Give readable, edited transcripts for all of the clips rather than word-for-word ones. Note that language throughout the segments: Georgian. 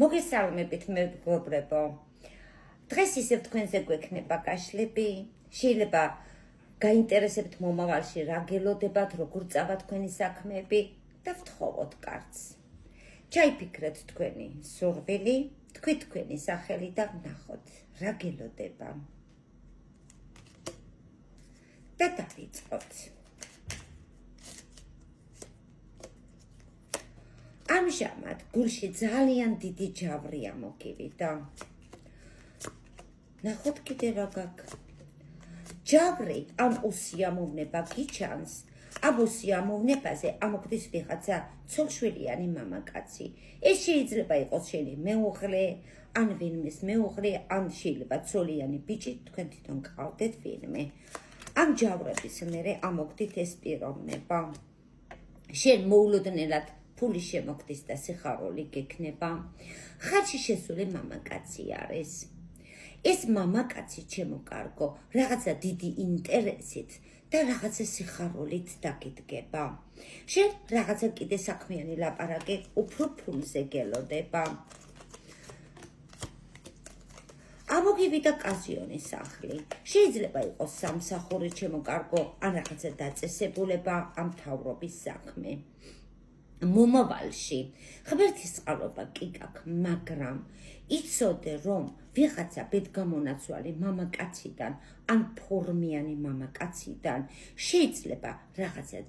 მოგესალმებით მეგობრებო. დღეს ისევ თქვენზე გვექნება გაშლები. შეიძლება გაინტერესებთ მომავალში რა გელოდებათ, როგორ წავა თქვენი საქმეები და ვთხოვოთ კარგს. ჩაიფიქრეთ თქვენი სურვილი, თქვით თქვენი სახელი და ვნახოთ რა გელოდება. და დავიწყოთ. ამჟამად გულში ძალიან დიდი ჯავრია მოგივიდა. ნახოთ კიდე რა გაქვს. ჯავრი ამ უსიამოვნება გიჩანს, ამ უსიამოვნებაზე ამოქმნის ვიღაცა ცოლშვილიანი მამაკაცი. ეს შეიძლება იყოს შენი მეუღლე, ან ვინმეს მეუღლე, ან შეიძლება ცოლიანი ბიჭი, თქვენ თვითონ გყავდეთ ვინმე. ამ ჯავრების მერე ამოქმნით ეს პიროვნება. შენ მოულოდნელად ფული შემოგდის და სიხარული გექნება. ხალხში შესული მამაკაცი არის. ეს მამაკაცი ჩემო კარგო, რაღაცა დიდი ინტერესით და რაღაცა სიხარულით დაგიდგება. შენ რაღაცა კიდე საქმიანი ლაპარაკი უფრო ფულზე გელოდება. ამოგივიდა კაზიონის სახლი. შეიძლება იყოს სამსახური ჩემო კარგო, ან რაღაცა დაწესებულება, ამ მთავრობის საქმე. მომავალში ღმერთის წყალობა კი გაქვს, მაგრამ იცოდე რომ ვიღაცა ბედგამონაცვალი მამაკაციდან ან ფორმიანი მამაკაციდან შეიძლება რაღაცა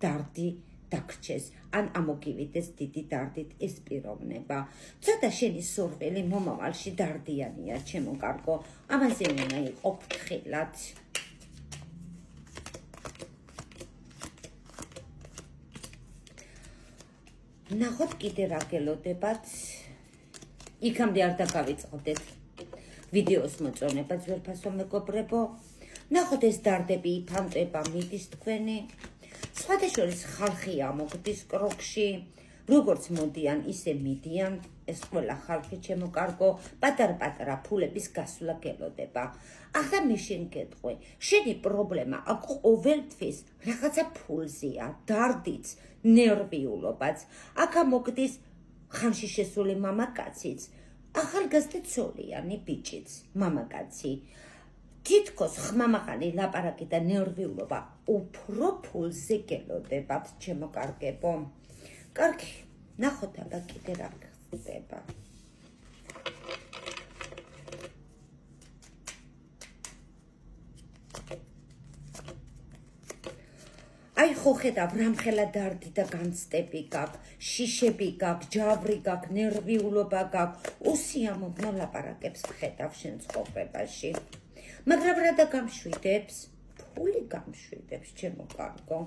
დარდი დაგრჩეს, ან ამოგივიდეს დიდი დარდით ეს პიროვნება. ცოტა შენი სურვილი მომავალში დარდიანია ჩემო კარგო, ამაზე უნდა იყო ფრთხილად. ნახოთ კიდე რა გელოდებათ. იქამდე არ დაგავიწყდეთ ვიდეოს მოწონება ძვირფასო მეგობრებო. ნახოთ ეს დარდები იფანტება მიდის თქვენი. სხვადასხვა ხალხი ამოქმნის კროქში, როგორც მოდიან, ისე მიდიან. ეს ყველა ხალხი ჩემო კარგო, პატარ-პატარა ფულების გასვლა გელოდება. ახლა მე შენ გეტყვი, შენი პრობლემა აქ ყოველთვის რაღაცა ფულზეა, დარდიც, ნერვიულობაც. აქ ამოქმნის ხანში შესული მამაკაციც, ახალგაზრდა ცოლიანი ბიჭიც, მამაკაცი. თითქოს ხმამაღალი ლაპარაკი და ნერვიულობა უფრო ფულზე გელოდებათ ჩემო კარგებო. კარგი, ნახოთ აბა კიდე რა ხდება. აი ხო ხედავ, რამხელა დარდი და განცდები გაქვს, შიშები გაქვს, ჯავრი გაქვს, ნერვიულობა გაქვს, უსიამოვნო ლაპარაკებს ხედავ შენ ცხოვრებაში. მაგრამ რა და გამშვიდებს? ფული გამშვიდებს ჩემო კარგო.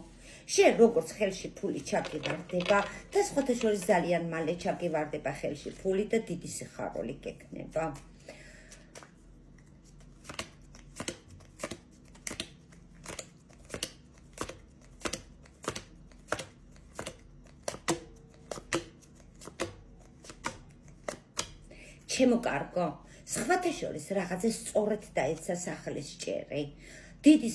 შენ როგორც ხელში ფული ჩაგივარდება და სხვათა ძალიან მალე ჩაგივარდება ხელში ფული და დიდი სიხარული გექნება. ჩემო კარგო, სხვათა შორის რაღაცა სწორედ დაეცა სახლის ჭერი. დიდი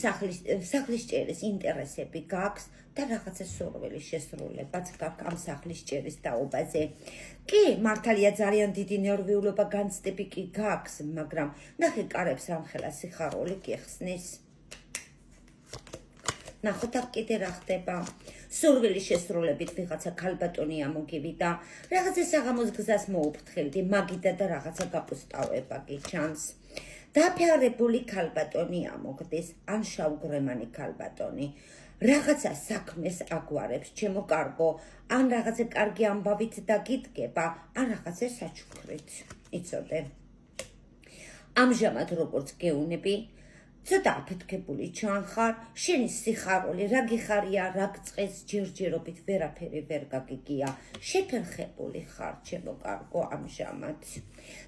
სახლის ჭერის ინტერესები გაქვს და რაღაცა სურვილი შესრულებაც გაქვს ამ სახლის ჭერის დაობაზე. კი, მართალია ძალიან დიდი ნერვიულობა განცდები კი გაქვს, მაგრამ ნახე კარებს რამხელა სიხარული გიხსნის. ნახოთ აქ კიდე რა ხდება. სურვილი შესრულებით ვიღაცა ქალბატონი ამოგივიდა, რაღაცა საღამოს გზას მოუფრთხილდი, მაგიდა და რაღაცა გაპოსტავება გიჩანს. დაფიარებული ქალბატონი ამოგდეს, ან შავგრემანი ქალბატონი. რაღაცა საქმეს აგვარებს ჩემო კარგო, ან რაღაცა კარგი ამბავით დაგიდგება, ან რაღაცა საჩუქრით. იცოდე. ამჟამად როგორც გეუნები, ცოტა აფეთქებული ჩანხარ, შენი სიხარული რა გიხარია, რა გწყეს, ჯერჯერობით ვერაფერი ვერ გაგიგია. შეფერხებული ხარ ჩემო კარგო ამჟამად.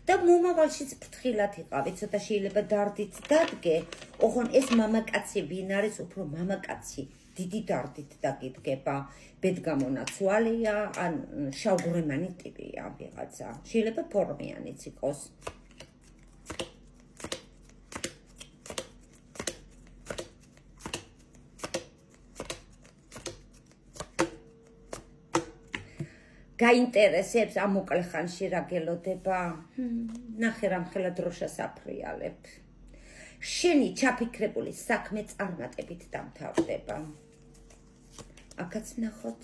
და მომავალშიც ფრთხილად იყავი, ცოტა შეიძლება დარდით დადგე, ოღონ ეს მამაკაცი ვინ არის, უფრო მამაკაცი დიდი დარდით დაგიდგება. ბედგამონაცვალია, ან შავგრემანი ტიპია ვიღაცა. შეიძლება ფორმიანიც იყოს. გაინტერესებს ამ მოკლე ხანში რა გელოდება? ნახე რამ ხელა დროშას აფრიალებ. შენი ჩაფიქრებული საქმე წარმატებით დამთავრდება. აქაც ნახოთ.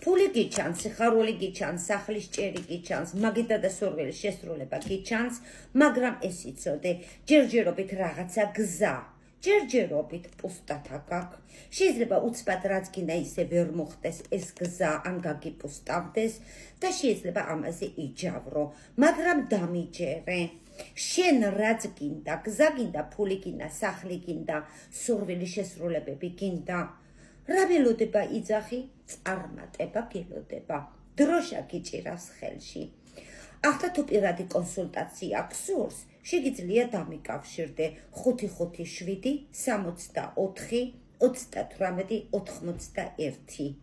ფული გიჩანს, სიხარული გიჩანს, სახლის ჭერი გიჩანს, მაგითა და სურვილის შესრულება გიჩანს, მაგრამ ეს იცოდე, ჯერჯერობით რაღაცა გზა, ჯერჯერობით პუსტათა გაქვს. შეიძლება უცბად რაც გინდა ისე ვერ მოხდეს ეს გზა ან გაგიპუსტავდეს და შეიძლება ამაზე იჯავრო, მაგრამ დამიჯერე. შენ რაც გინდა, გზა გინდა, ფული გინდა, სახლი გინდა, სურვილის შესრულებები გინდა. რა ველოდება იძახი? წარმატება გელოდება. დროშა გიჭირავს ხელში. ახლა თუ პირადი კონსულტაცია გსურს, შეგიძლია დამიკავშირდე 557 64 38 91.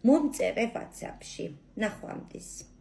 მომწერე WhatsApp-ში. ნახვამდის.